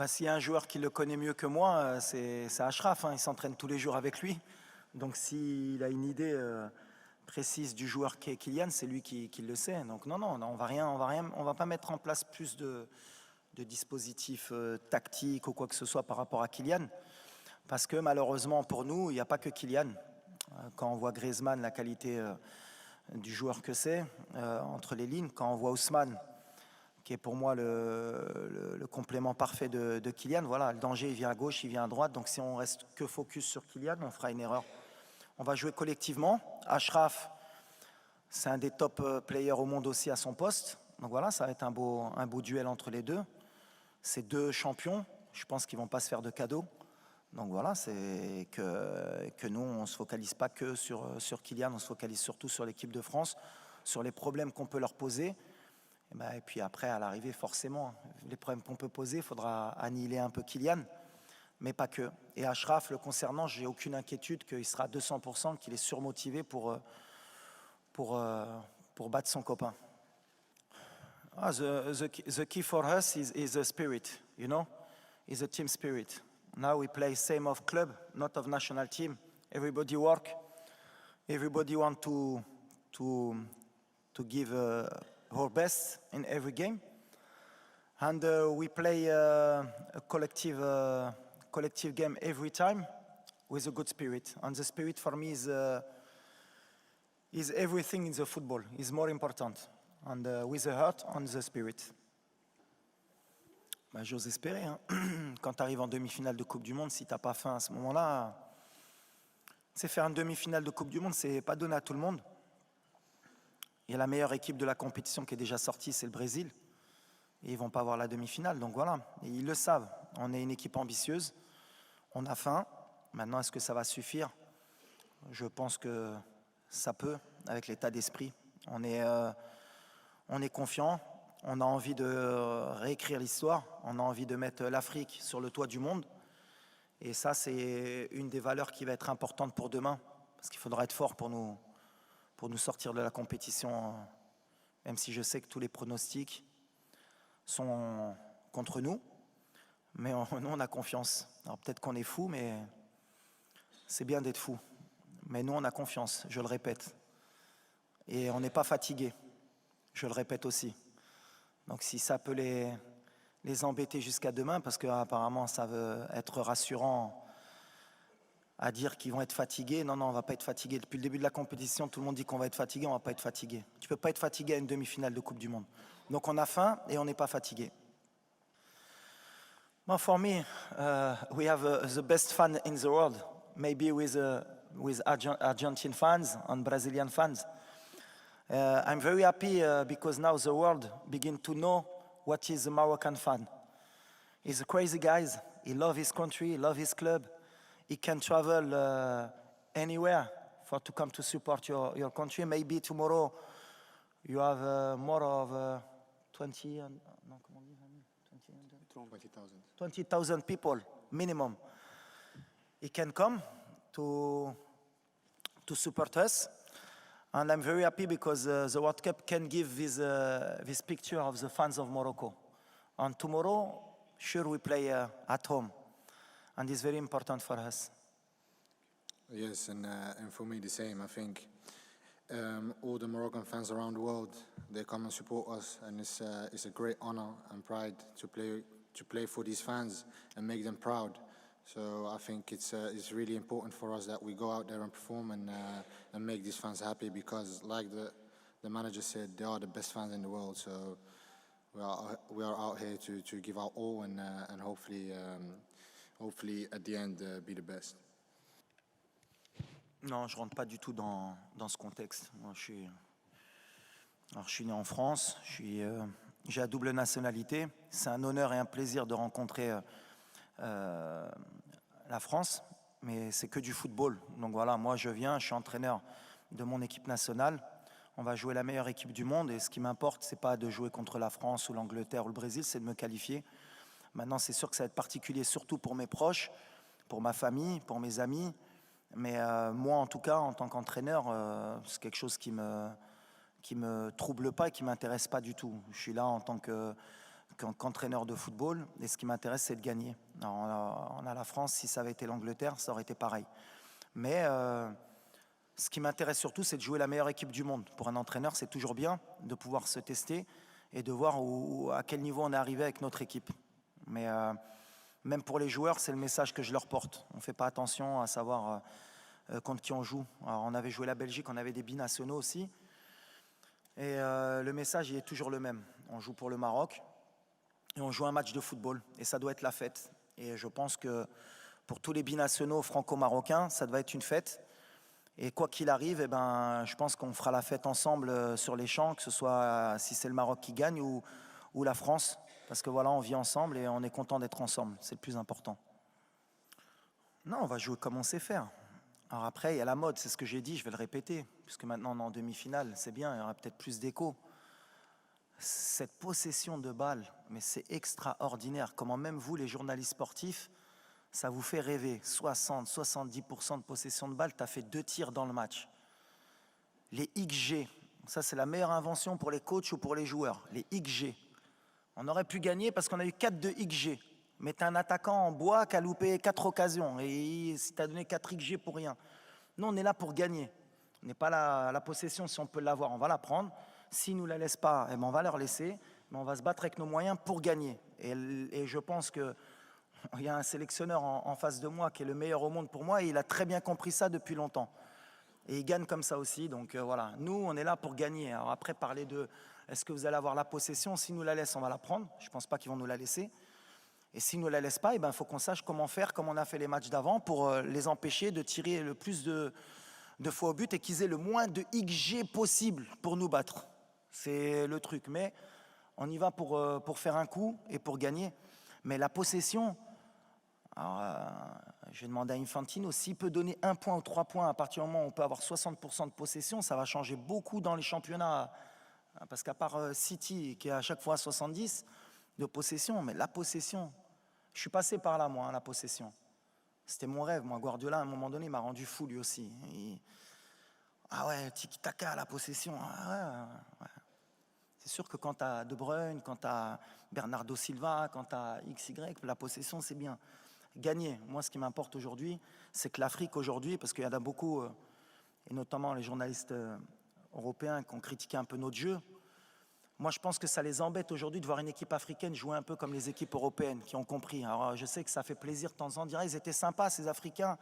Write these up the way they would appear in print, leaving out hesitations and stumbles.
Bah, s'il y a un joueur qui le connaît mieux que moi, c'est Achraf, hein. Il s'entraîne tous les jours avec lui. Donc s'il a une idée précise du joueur qui est Kylian, c'est lui qui le sait. Donc non, non, non, on va pas mettre en place plus de dispositifs tactiques ou quoi que ce soit par rapport à Kylian. Parce que malheureusement pour nous, il n'y a pas que Kylian. Quand on voit Griezmann, la qualité du joueur que c'est, entre les lignes, quand on voit Ousmane, qui est pour moi le complément parfait de Kylian. Voilà, le danger, il vient à gauche, il vient à droite. Donc si on reste que focus sur Kylian, on fera une erreur. On va jouer collectivement. Achraf, c'est un des top players au monde aussi à son poste. Donc voilà, ça va être un beau duel entre les deux. Ces deux champions, je pense qu'ils ne vont pas se faire de cadeaux. Donc voilà, c'est que nous, on ne se focalise pas que sur Kylian, on se focalise surtout sur l'équipe de France, sur les problèmes qu'on peut leur poser. Et puis après, à l'arrivée, forcément, les problèmes qu'on peut poser, il faudra annihiler un peu Kylian, mais pas que. Et Achraf, le concernant, j'ai aucune inquiétude qu'il sera à 200%, qu'il est surmotivé pour battre son copain. The key for us is the spirit, you know, is a team spirit. Now we play same of club, not of national team. Everybody work, everybody want to give our best in every game, and we play a collective game every time with a good spirit. And the spirit for me is everything in the football. Is more important, and with the heart and the spirit. Bah, j'ose espérer. Hein. Quand tu arrives en demi-finale de Coupe du Monde, si tu n'as pas faim à ce moment-là, c'est faire une demi-finale de Coupe du Monde, c'est pas donné à tout le monde. Il y a la meilleure équipe de la compétition qui est déjà sortie, c'est le Brésil. Et ils ne vont pas avoir la demi-finale. Donc voilà, et ils le savent. On est une équipe ambitieuse, on a faim. Maintenant, est-ce que ça va suffire? Je pense que ça peut, avec l'état d'esprit. On est confiant, on a envie de réécrire l'histoire, on a envie de mettre l'Afrique sur le toit du monde. Et ça, c'est une des valeurs qui va être importante pour demain, parce qu'il faudra être fort pour nous sortir de la compétition, même si je sais que tous les pronostics sont contre nous. Mais nous, on a confiance. Alors peut-être qu'on est fou, mais c'est bien d'être fou. Mais nous, on a confiance, je le répète. Et on n'est pas fatigué, je le répète aussi. Donc si ça peut les embêter jusqu'à demain, parce qu'apparemment ça veut être rassurant à dire qu'ils vont être fatigués. Non, non, on ne va pas être fatigué. Depuis le début de la compétition, tout le monde dit qu'on va être fatigué, on ne va pas être fatigué. Tu ne peux pas être fatigué à une demi-finale de Coupe du Monde. Donc on a faim et on n'est pas fatigué. Well, for me, we have the best fan in the world, maybe with Argentine fans and Brazilian fans. I'm very happy because now the world begin to know what is a Moroccan fan. He's a crazy guy. He loves his country, he loves his club. He can travel anywhere to come to support your country. Maybe tomorrow you have more of 20,000 people minimum. He can come to support us. And I'm very happy because the World Cup can give this picture of the fans of Morocco. And tomorrow, sure, we play at home. And it's very important for us. Yes, and for me the same. I think all the Moroccan fans around the world, they come and support us, and it's a great honor and pride to play for these fans and make them proud. So I think it's really important for us that we go out there and perform and make these fans happy, because like the manager said, they are the best fans in the world. So we are out here to give our all and hopefully at the end be the best. Non, je rentre pas du tout dans ce contexte. Moi, je suis né en France, j'ai la double nationalité. C'est un honneur et un plaisir de rencontrer la France, mais c'est que du football. Donc voilà, moi je suis entraîneur de mon équipe nationale. On va jouer la meilleure équipe du monde, et ce qui m'importe, c'est pas de jouer contre la France ou l'Angleterre ou le Brésil, c'est de me qualifier. Maintenant, c'est sûr que ça va être particulier, surtout pour mes proches, pour ma famille, pour mes amis. Mais moi, en tout cas, en tant qu'entraîneur, c'est quelque chose qui me trouble pas et qui m'intéresse pas du tout. Je suis là en tant que qu'entraîneur de football. Et ce qui m'intéresse, c'est de gagner. Alors, on a la France, si ça avait été l'Angleterre, ça aurait été pareil. Mais ce qui m'intéresse surtout, c'est de jouer la meilleure équipe du monde. Pour un entraîneur, c'est toujours bien de pouvoir se tester et de voir à quel niveau on est arrivé avec notre équipe. Mais même pour les joueurs, c'est le message que je leur porte. On ne fait pas attention à savoir contre qui on joue. Alors, on avait joué la Belgique, on avait des binationaux aussi. Et le message, il est toujours le même. On joue pour le Maroc et on joue un match de football. Et ça doit être la fête. Et je pense que pour tous les binationaux franco-marocains, ça doit être une fête. Et quoi qu'il arrive, je pense qu'on fera la fête ensemble sur les champs, que ce soit si c'est le Maroc qui gagne ou la France. Parce que voilà, on vit ensemble et on est content d'être ensemble. C'est le plus important. Non, on va jouer comme on sait faire. Alors après, il y a la mode, c'est ce que j'ai dit, je vais le répéter. Puisque maintenant, on est en demi-finale, c'est bien, il y aura peut-être plus d'écho. Cette possession de balle, mais c'est extraordinaire. Comment même vous, les journalistes sportifs, ça vous fait rêver. 60-70% de possession de balle, tu as fait 2 tirs dans le match. Les XG, ça c'est la meilleure invention pour les coachs ou pour les joueurs. Les XG. On aurait pu gagner parce qu'on a eu 4 de XG. Mais tu as un attaquant en bois qui a loupé 4 occasions. Et tu as donné 4 XG pour rien. Nous, on est là pour gagner. On n'est pas la possession, si on peut l'avoir, on va la prendre. S'ils ne nous la laissent pas, on va leur laisser. Mais on va se battre avec nos moyens pour gagner. Et je pense que il y a un sélectionneur en face de moi qui est le meilleur au monde pour moi et il a très bien compris ça depuis longtemps. Et il gagne comme ça aussi. Donc voilà, nous, on est là pour gagner. Alors après, parler de est-ce que vous allez avoir la possession? S'ils nous la laissent, on va la prendre. Je ne pense pas qu'ils vont nous la laisser. Et s'ils ne nous la laissent pas, il faut qu'on sache comment faire, comme on a fait les matchs d'avant, pour les empêcher de tirer le plus de fois au but et qu'ils aient le moins de XG possible pour nous battre. C'est le truc. Mais on y va pour faire un coup et pour gagner. Mais la possession... Alors, je vais demander à Infantino, s'il peut donner 1 point ou 3 points à partir du moment où on peut avoir 60% de possession, ça va changer beaucoup dans les championnats. Parce qu'à part City, qui est à chaque fois à 70 de possession, mais la possession, je suis passé par là, moi, la possession. C'était mon rêve, moi. Guardiola, à un moment donné, m'a rendu fou, lui aussi. Ah ouais, tiki-taka, la possession. Ah ouais. C'est sûr que quand tu as De Bruyne, quand tu as Bernardo Silva, quand tu as XY, la possession, c'est bien. Gagner. Moi, ce qui m'importe aujourd'hui, c'est que l'Afrique aujourd'hui, parce qu'il y en a beaucoup, et notamment les journalistes européens qui ont critiqué un peu notre jeu, moi, je pense que ça les embête aujourd'hui de voir une équipe africaine jouer un peu comme les équipes européennes qui ont compris. Alors, je sais que ça fait plaisir de temps en temps. Ils étaient sympas, ces Africains.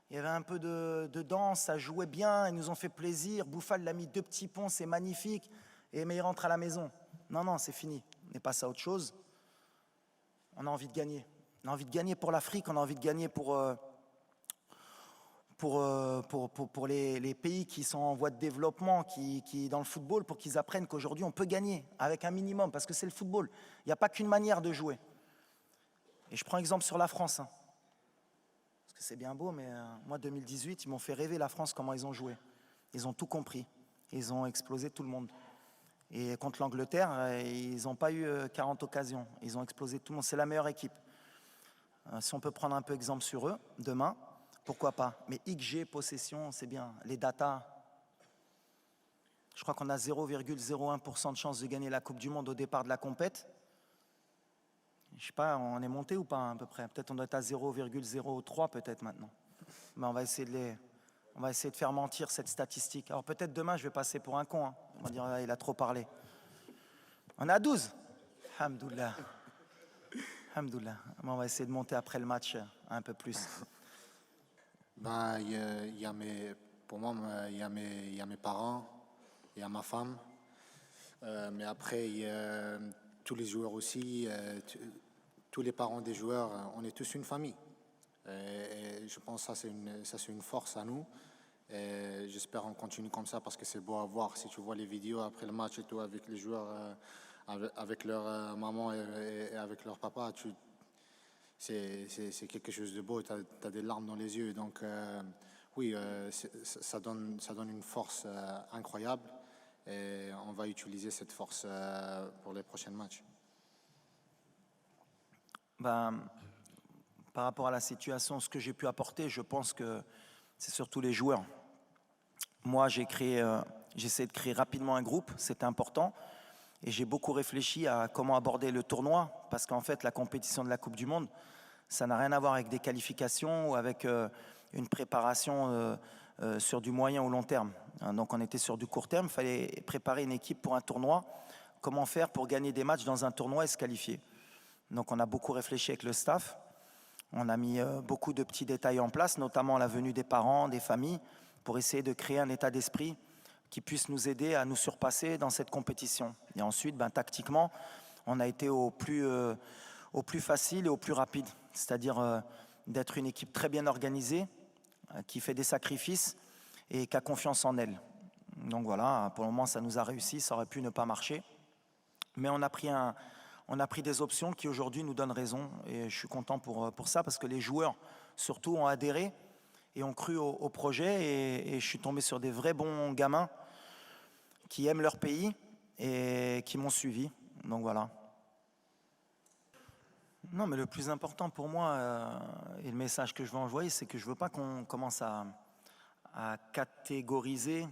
Il y avait un peu de danse, ça jouait bien, ils nous ont fait plaisir. Bouffal l'a mis 2 petits ponts, c'est magnifique. Mais il rentre à la maison. Non, c'est fini. On est passé à autre chose. On a envie de gagner. On a envie de gagner pour l'Afrique, on a envie de gagner pour les pays qui sont en voie de développement, qui dans le football, pour qu'ils apprennent qu'aujourd'hui on peut gagner avec un minimum, parce que c'est le football. Il n'y a pas qu'une manière de jouer. Et je prends exemple sur la France. Parce que c'est bien beau, mais moi 2018, ils m'ont fait rêver la France, comment ils ont joué. Ils ont tout compris. Ils ont explosé tout le monde. Et contre l'Angleterre, ils n'ont pas eu 40 occasions. Ils ont explosé tout le monde. C'est la meilleure équipe. Si on peut prendre un peu exemple sur eux, demain, pourquoi pas. Mais XG, possession, c'est bien. Les datas, je crois qu'on a 0,01% de chance de gagner la Coupe du Monde au départ de la compète. Je ne sais pas, on est monté ou pas à peu près. Peut-être on doit être à 0,03 peut-être maintenant. Mais on va essayer de faire mentir cette statistique. Alors peut-être demain, je vais passer pour un con. On va dire, ah, il a trop parlé. On est à 12. Alhamdoulilah. Alhamdoulilah. On va essayer de monter après le match un peu plus. Pour moi, il y a mes parents, il y a ma femme. Mais après, il y a tous les joueurs aussi, tous les parents des joueurs, on est tous une famille. Et je pense que ça, c'est une force à nous. Et j'espère qu'on continue comme ça parce que c'est beau à voir. Si tu vois les vidéos après le match et tout, avec les joueurs, avec leur maman et avec leur papa, c'est quelque chose de beau. Tu as des larmes dans les yeux. Donc, oui, ça donne une force incroyable. Et on va utiliser cette force pour les prochains matchs. Par rapport à la situation, ce que j'ai pu apporter, je pense que c'est surtout les joueurs. Moi, j'essaie de créer rapidement un groupe, c'était important. Et j'ai beaucoup réfléchi à comment aborder le tournoi, parce qu'en fait, la compétition de la Coupe du Monde, ça n'a rien à voir avec des qualifications ou avec une préparation sur du moyen ou long terme. Donc on était sur du court terme, il fallait préparer une équipe pour un tournoi. Comment faire pour gagner des matchs dans un tournoi et se qualifier? Donc on a beaucoup réfléchi avec le staff. On a mis beaucoup de petits détails en place, notamment la venue des parents, des familles, pour essayer de créer un état d'esprit qui puisse nous aider à nous surpasser dans cette compétition. Et ensuite, tactiquement, on a été au plus facile et au plus rapide, c'est-à-dire d'être une équipe très bien organisée, qui fait des sacrifices et qui a confiance en elle. Donc voilà, pour le moment, ça nous a réussi, ça aurait pu ne pas marcher. Mais on a pris des options qui aujourd'hui nous donnent raison, et je suis content pour ça, parce que les joueurs surtout ont adhéré et ont cru au projet, et je suis tombé sur des vrais bons gamins qui aiment leur pays et qui m'ont suivi. Donc voilà. Non, mais le plus important pour moi, et le message que je veux envoyer, c'est que je ne veux pas qu'on commence à catégoriser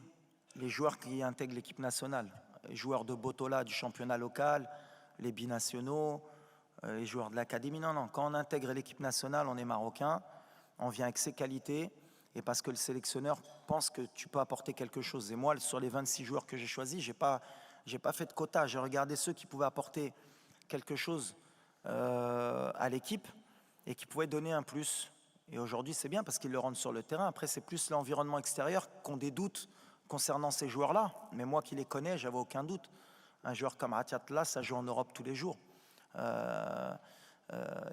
les joueurs qui intègrent l'équipe nationale. Les joueurs de Botola du championnat local, les binationaux, les joueurs de l'académie. Non, quand on intègre l'équipe nationale, on est marocain, on vient avec ses qualités, et parce que le sélectionneur pense que tu peux apporter quelque chose. Et moi, sur les 26 joueurs que j'ai choisis, j'ai pas fait de quota. J'ai regardé ceux qui pouvaient apporter quelque chose à l'équipe et qui pouvaient donner un plus. Et aujourd'hui, c'est bien parce qu'ils le rendent sur le terrain. Après, c'est plus l'environnement extérieur qu'on des doutes concernant ces joueurs-là. Mais moi qui les connais, j'avais aucun doute. Un joueur comme Atiatla, ça joue en Europe tous les jours.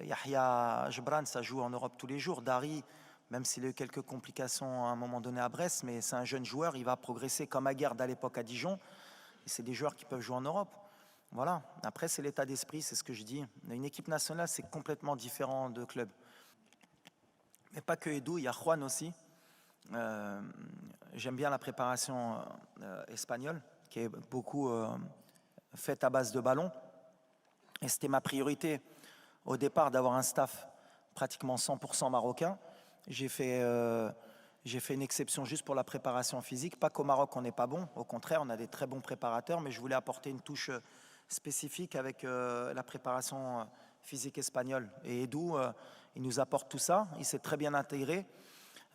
Yahya Jebran, ça joue en Europe tous les jours. Dari, même s'il a eu quelques complications à un moment donné à Brest, mais c'est un jeune joueur, il va progresser comme Aguerd à l'époque à Dijon. Et c'est des joueurs qui peuvent jouer en Europe. Voilà. Après, c'est l'état d'esprit, c'est ce que je dis. Une équipe nationale, c'est complètement différent de club. Mais pas que Edu, il y a Juan aussi. J'aime bien la préparation espagnole, qui est beaucoup faite à base de ballon. Et c'était ma priorité au départ d'avoir un staff pratiquement 100% marocain. J'ai fait une exception juste pour la préparation physique. Pas qu'au Maroc, on n'est pas bon. Au contraire, on a des très bons préparateurs, mais je voulais apporter une touche spécifique avec la préparation physique espagnole. Et Edu, il nous apporte tout ça. Il s'est très bien intégré.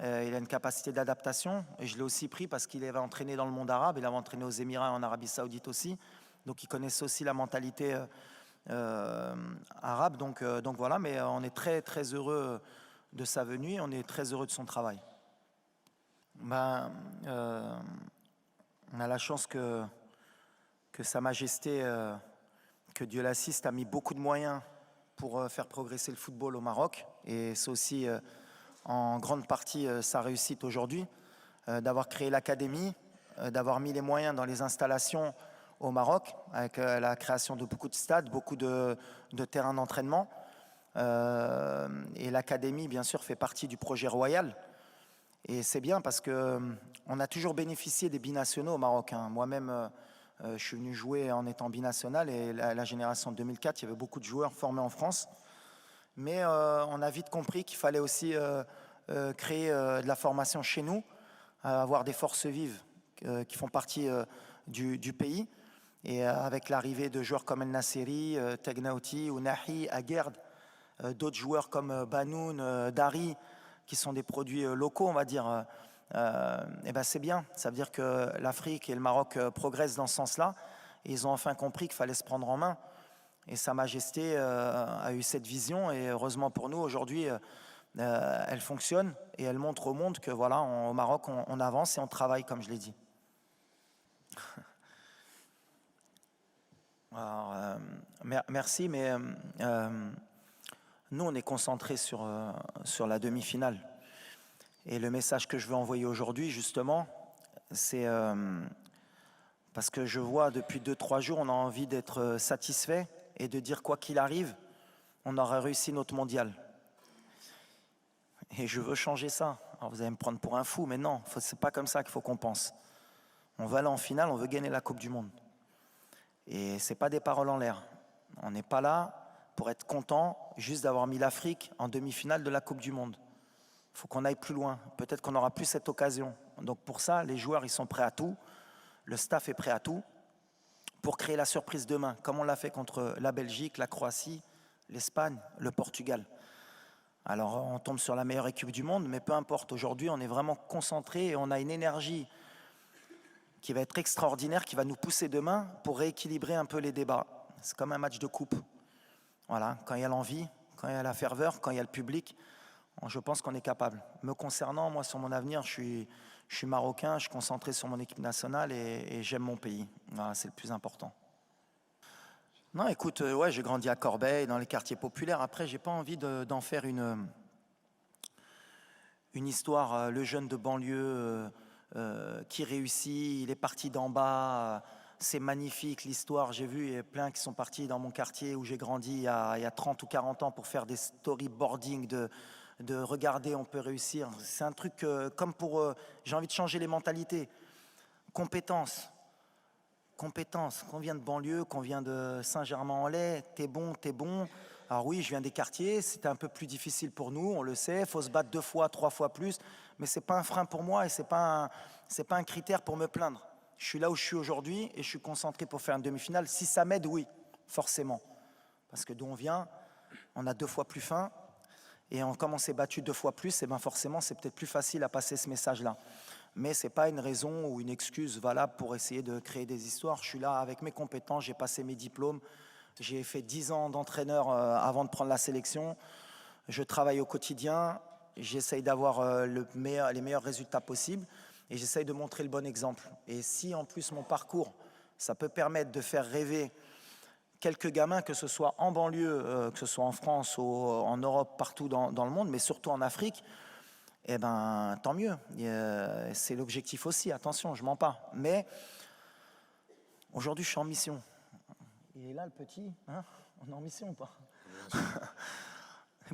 Il a une capacité d'adaptation. Et je l'ai aussi pris parce qu'il avait entraîné dans le monde arabe. Il avait entraîné aux Émirats et en Arabie Saoudite aussi. Donc, il connaissait aussi la mentalité arabe. Donc voilà, mais on est très, très heureux de sa venue, on est très heureux de son travail. On a la chance que Sa Majesté, que Dieu l'assiste, a mis beaucoup de moyens pour faire progresser le football au Maroc, et c'est aussi en grande partie sa réussite aujourd'hui, d'avoir créé l'académie, d'avoir mis les moyens dans les installations au Maroc, avec la création de beaucoup de stades, beaucoup de terrains d'entraînement. Et l'académie, bien sûr, fait partie du projet royal. Et c'est bien parce qu'on a toujours bénéficié des binationaux au Maroc. Moi-même, je suis venu jouer en étant binational, et la génération de 2004, il y avait beaucoup de joueurs formés en France. Mais on a vite compris qu'il fallait aussi créer de la formation chez nous, avoir des forces vives qui font partie du pays. Et avec l'arrivée de joueurs comme El Nasseri, Tegnauti, Ounahi, Aguerd, d'autres joueurs comme Banoun, Dari, qui sont des produits locaux, on va dire, c'est bien. Ça veut dire que l'Afrique et le Maroc progressent dans ce sens-là. Et ils ont enfin compris qu'il fallait se prendre en main. Et Sa Majesté a eu cette vision, et heureusement pour nous, aujourd'hui, elle fonctionne et elle montre au monde que voilà, au Maroc, on avance et on travaille, comme je l'ai dit. Alors, merci, mais nous, on est concentrés sur la demi-finale. Et le message que je veux envoyer aujourd'hui, justement, c'est parce que je vois depuis 2-3 jours, on a envie d'être satisfait et de dire quoi qu'il arrive, on aura réussi notre mondial. Et je veux changer ça. Alors vous allez me prendre pour un fou, mais non, c'est pas comme ça qu'il faut qu'on pense. On va aller en finale, on veut gagner la Coupe du Monde. Et c'est pas des paroles en l'air. On n'est pas là pour être content juste d'avoir mis l'Afrique en demi-finale de la Coupe du Monde. Il faut qu'on aille plus loin. Peut-être qu'on n'aura plus cette occasion. Donc pour ça, les joueurs, ils sont prêts à tout. Le staff est prêt à tout pour créer la surprise demain, comme on l'a fait contre la Belgique, la Croatie, l'Espagne, le Portugal. Alors on tombe sur la meilleure équipe du monde, mais peu importe, aujourd'hui on est vraiment concentré et on a une énergie qui va être extraordinaire, qui va nous pousser demain pour rééquilibrer un peu les débats. C'est comme un match de coupe. Voilà, quand il y a l'envie, quand il y a la ferveur, quand il y a le public, je pense qu'on est capable. Me concernant, moi sur mon avenir, je suis marocain, je suis concentré sur mon équipe nationale et j'aime mon pays. Voilà, c'est le plus important. Non, écoute, ouais, j'ai grandi à Corbeil, dans les quartiers populaires. Après, j'ai pas envie d'en faire une histoire, le jeune de banlieue qui réussit, il est parti d'en bas, c'est magnifique l'histoire. J'ai vu, il y a plein qui sont partis dans mon quartier où j'ai grandi il y a 30 ou 40 ans pour faire des storyboarding de regarder, on peut réussir. C'est un truc comme pour... j'ai envie de changer les mentalités. Compétences, qu'on vient de banlieue, qu'on vient de Saint-Germain-en-Laye, t'es bon. Alors oui, je viens des quartiers, c'était un peu plus difficile pour nous, on le sait, il faut se battre 2 fois, 3 fois plus, mais ce n'est pas un frein pour moi et ce n'est pas un critère pour me plaindre. Je suis là où je suis aujourd'hui et je suis concentré pour faire une demi-finale. Si ça m'aide, oui, forcément. Parce que d'où on vient, on a 2 fois plus faim et comme on s'est battu 2 fois plus, et bien forcément c'est peut-être plus facile à passer ce message-là. Mais ce n'est pas une raison ou une excuse valable pour essayer de créer des histoires. Je suis là avec mes compétences, j'ai passé mes diplômes, j'ai fait 10 ans d'entraîneur avant de prendre la sélection. Je travaille au quotidien, j'essaye d'avoir les meilleurs résultats possibles et j'essaye de montrer le bon exemple. Et si en plus mon parcours, ça peut permettre de faire rêver quelques gamins, que ce soit en banlieue, que ce soit en France ou en Europe, partout dans le monde, mais surtout en Afrique, eh ben, tant mieux. C'est l'objectif aussi, attention, je mens pas. Mais aujourd'hui, je suis en mission. Il est là, le petit, hein? On est en mission ou pas?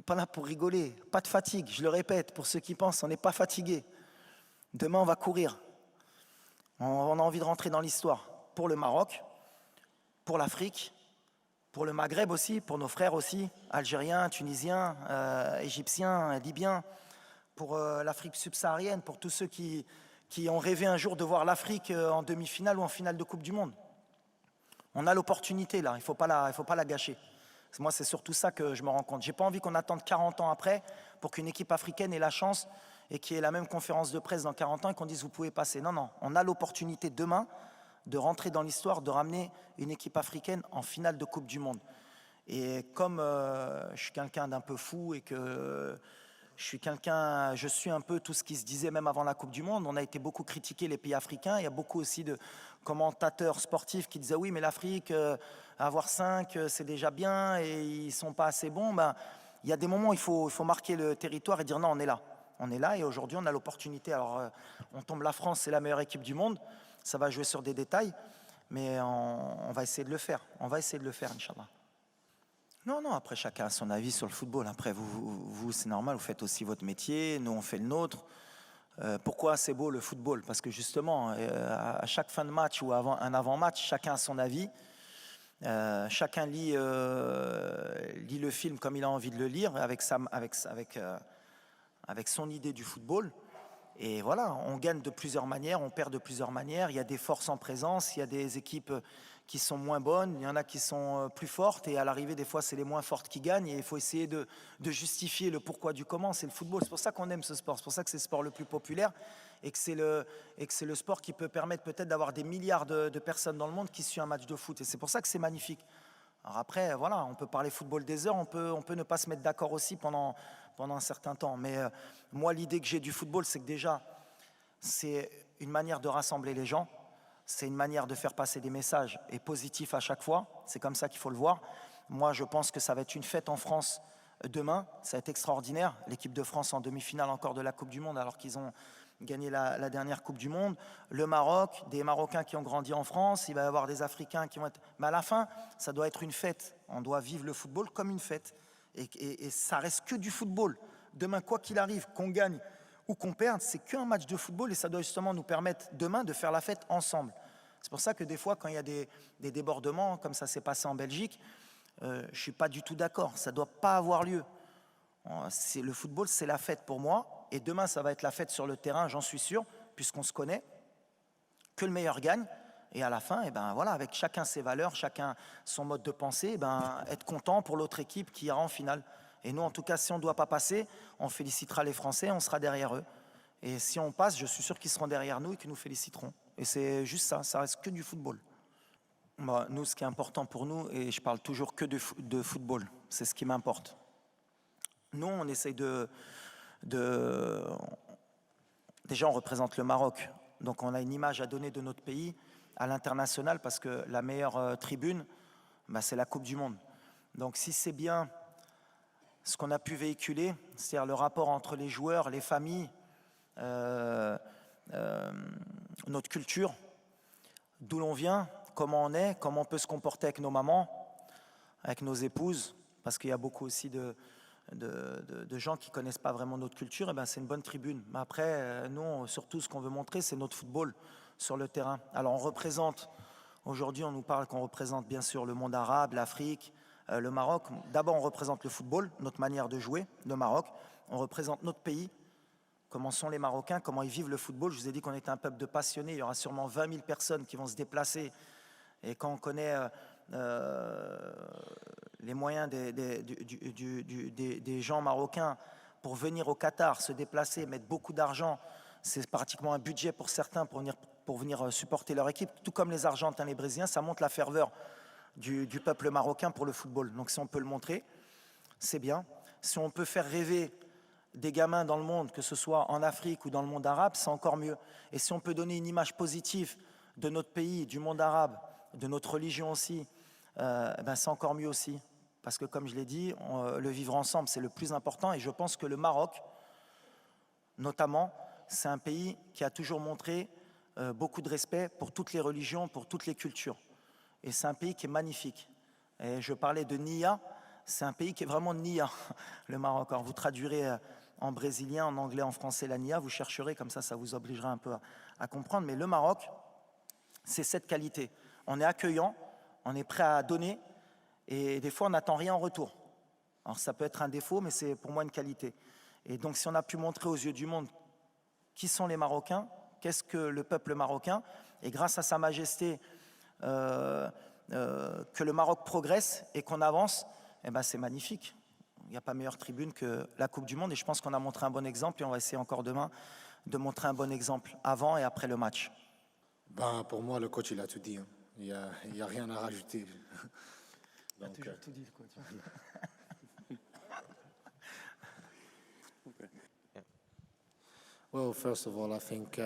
Pas là pour rigoler, pas de fatigue, je le répète, pour ceux qui pensent, on n'est pas fatigué. Demain, on va courir. On a envie de rentrer dans l'histoire. Pour le Maroc, pour l'Afrique, pour le Maghreb aussi, pour nos frères aussi, Algériens, Tunisiens, Égyptiens, Libyens, pour l'Afrique subsaharienne, pour tous ceux qui ont rêvé un jour de voir l'Afrique en demi-finale ou en finale de Coupe du Monde. On a l'opportunité là, il ne faut pas la gâcher. Moi, c'est surtout ça que je me rends compte. Je n'ai pas envie qu'on attende 40 ans après pour qu'une équipe africaine ait la chance et qu'il y ait la même conférence de presse dans 40 ans et qu'on dise vous pouvez passer. Non, on a l'opportunité demain de rentrer dans l'histoire, de ramener une équipe africaine en finale de Coupe du Monde. Et comme je suis quelqu'un d'un peu fou et que je suis un peu tout ce qui se disait même avant la Coupe du Monde. On a été beaucoup critiqué, les pays africains. Il y a beaucoup aussi de commentateurs sportifs qui disaient oui, mais l'Afrique, avoir 5, c'est déjà bien et ils ne sont pas assez bons. Ben, il y a des moments où il faut marquer le territoire et dire non, on est là. On est là et aujourd'hui, on a l'opportunité. Alors, on tombe la France, c'est la meilleure équipe du monde. Ça va jouer sur des détails, mais on va essayer de le faire. On va essayer de le faire, Inch'Allah. Non, après chacun a son avis sur le football. Après, vous c'est normal, vous faites aussi votre métier, nous on fait le nôtre. Pourquoi c'est beau le football? Parce que justement, à chaque fin de match ou un avant-match, chacun a son avis. Chacun lit le film comme il a envie de le lire, avec son idée du football. Et voilà, on gagne de plusieurs manières, on perd de plusieurs manières. Il y a des forces en présence, il y a des équipes qui sont moins bonnes, il y en a qui sont plus fortes, et à l'arrivée, des fois, c'est les moins fortes qui gagnent, et il faut essayer de justifier le pourquoi du comment. C'est le football, c'est pour ça qu'on aime ce sport, c'est pour ça que c'est le sport le plus populaire, et que c'est le sport qui peut permettre peut-être d'avoir des milliards de personnes dans le monde qui suivent un match de foot, et c'est pour ça que c'est magnifique. Alors après, voilà, on peut parler football des heures, on peut ne pas se mettre d'accord aussi pendant un certain temps, mais moi, l'idée que j'ai du football, c'est que déjà, c'est une manière de rassembler les gens, c'est une manière de faire passer des messages et positifs à chaque fois. C'est comme ça qu'il faut le voir. Moi, je pense que ça va être une fête en France demain. Ça va être extraordinaire. L'équipe de France en demi-finale encore de la Coupe du Monde alors qu'ils ont gagné la dernière Coupe du Monde. Le Maroc, des Marocains qui ont grandi en France. Il va y avoir des Africains qui vont être... Mais à la fin, ça doit être une fête. On doit vivre le football comme une fête. Et ça reste que du football. Demain, quoi qu'il arrive, qu'on gagne ou qu'on perde, c'est qu'un match de football et ça doit justement nous permettre demain de faire la fête ensemble. C'est pour ça que des fois, quand il y a des débordements, comme ça s'est passé en Belgique, je ne suis pas du tout d'accord. Ça ne doit pas avoir lieu. Le football, c'est la fête pour moi. Et demain, ça va être la fête sur le terrain, j'en suis sûr, puisqu'on se connaît. Que le meilleur gagne. Et à la fin, eh ben, voilà, avec chacun ses valeurs, chacun son mode de pensée, eh ben, être content pour l'autre équipe qui ira en finale. Et nous, en tout cas, si on ne doit pas passer, on félicitera les Français, on sera derrière eux. Et si on passe, je suis sûr qu'ils seront derrière nous et qu'ils nous féliciteront. Et c'est juste ça reste que du football. Bah, nous, ce qui est important pour nous, et je parle toujours que de football, c'est ce qui m'importe. Nous, on essaye Déjà, on représente le Maroc, donc on a une image à donner de notre pays à l'international parce que la meilleure tribune, bah, c'est la Coupe du Monde. Donc si c'est bien ce qu'on a pu véhiculer, c'est-à-dire le rapport entre les joueurs, les familles, notre culture, d'où l'on vient, comment on est, comment on peut se comporter avec nos mamans, avec nos épouses, parce qu'il y a beaucoup aussi de gens qui ne connaissent pas vraiment notre culture, et ben c'est une bonne tribune. Mais après, nous, surtout, ce qu'on veut montrer, c'est notre football sur le terrain. Alors, on représente, aujourd'hui, on nous parle qu'on représente bien sûr le monde arabe, l'Afrique, le Maroc. D'abord, on représente le football, notre manière de jouer, le Maroc. On représente notre pays, comment sont les Marocains, comment ils vivent le football. Je vous ai dit qu'on était un peuple de passionnés. Il y aura sûrement 20 000 personnes qui vont se déplacer. Et quand on connaît les moyens des gens marocains pour venir au Qatar, se déplacer, mettre beaucoup d'argent, c'est pratiquement un budget pour certains pour venir supporter leur équipe, tout comme les Argentins, les Brésiliens, ça montre la ferveur du peuple marocain pour le football. Donc si on peut le montrer, c'est bien. Si on peut faire rêver des gamins dans le monde, que ce soit en Afrique ou dans le monde arabe, c'est encore mieux. Et si on peut donner une image positive de notre pays, du monde arabe, de notre religion aussi, ben c'est encore mieux aussi. Parce que comme je l'ai dit, le vivre ensemble, c'est le plus important. Et je pense que le Maroc, notamment, c'est un pays qui a toujours montré beaucoup de respect pour toutes les religions, pour toutes les cultures. Et c'est un pays qui est magnifique. Et je parlais de Nia, c'est un pays qui est vraiment Nia, le Maroc. Alors vous traduirez en brésilien, en anglais, en français la Nia, vous chercherez, comme ça vous obligera un peu à comprendre. Mais le Maroc, c'est cette qualité. On est accueillant, on est prêt à donner, et des fois on n'attend rien en retour. Alors ça peut être un défaut, mais c'est pour moi une qualité. Et donc si on a pu montrer aux yeux du monde qui sont les Marocains, qu'est-ce que le peuple marocain, et grâce à Sa Majesté, que le Maroc progresse et qu'on avance, eh ben c'est magnifique. Il n'y a pas meilleure tribune que la Coupe du Monde, et je pense qu'on a montré un bon exemple, et on va essayer encore demain de montrer un bon exemple avant et après le match. Ben, pour moi, le coach, il a tout dit. Hein. Il y a rien à rajouter. Donc, tu as toujours tout dit, le coach. Well, first of all, I think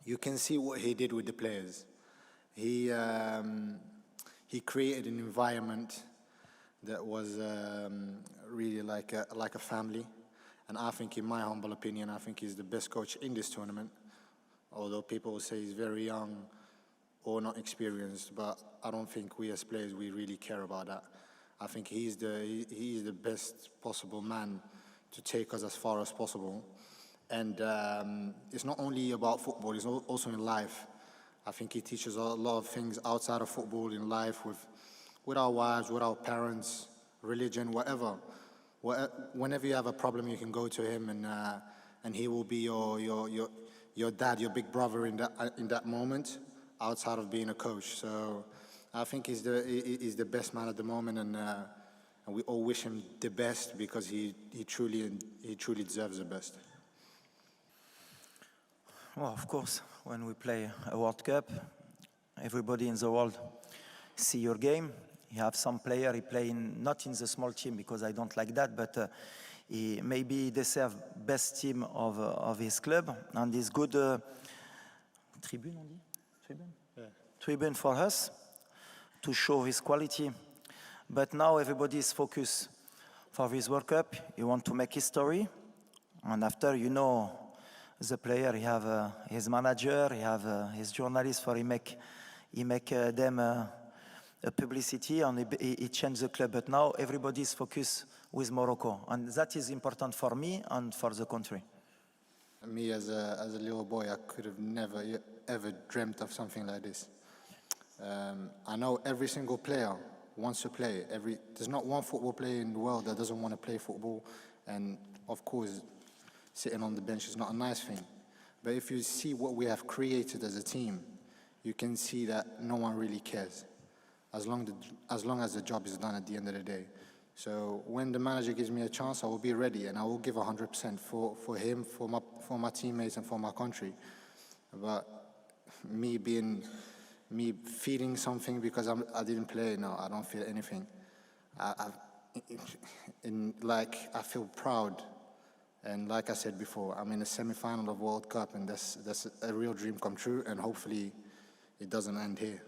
you can see what he did with the players. He created an environment that was really like a family, and I think, in my humble opinion, I think he's the best coach in this tournament. Although people will say he's very young or not experienced, but I don't think we as players we really care about that. I think he is the best possible man to take us as far as possible. And it's not only about football, it's also in life. I think he teaches a lot of things outside of football in life with our wives, with our parents, religion, whatever. Whenever you have a problem, you can go to him, and he will be your dad, your big brother in that moment, outside of being a coach. So I think he's the best man at the moment, and we all wish him the best because he truly deserves the best. Well, of course, when we play a World Cup, everybody in the world see your game. You have some player, he play not in the small team because I don't like that, but maybe they serve best team of his club, and this good tribune, on dit? Tribune? Yeah. Tribune for us to show his quality. But now everybody is focused for this World Cup. He want to make history, and after, you know, the player, he have his manager, he have his journalists, for he make them a publicity, and he change the club. But now everybody is focused with Morocco, and that is important for me and for the country. Me as a little boy, I could have never ever dreamt of something like this. I know every single player wants to play. There's not one football player in the world that doesn't want to play football, and of course, sitting on the bench is not a nice thing. But if you see what we have created as a team, you can see that no one really cares, as long as the job is done at the end of the day. So when the manager gives me a chance, I will be ready and I will give 100% for him, for my teammates and for my country. But me feeling something because I didn't play, no, I don't feel anything. I feel proud, and like I said before, I'm in the semi-final of World Cup, and that's a real dream come true, and hopefully it doesn't end here.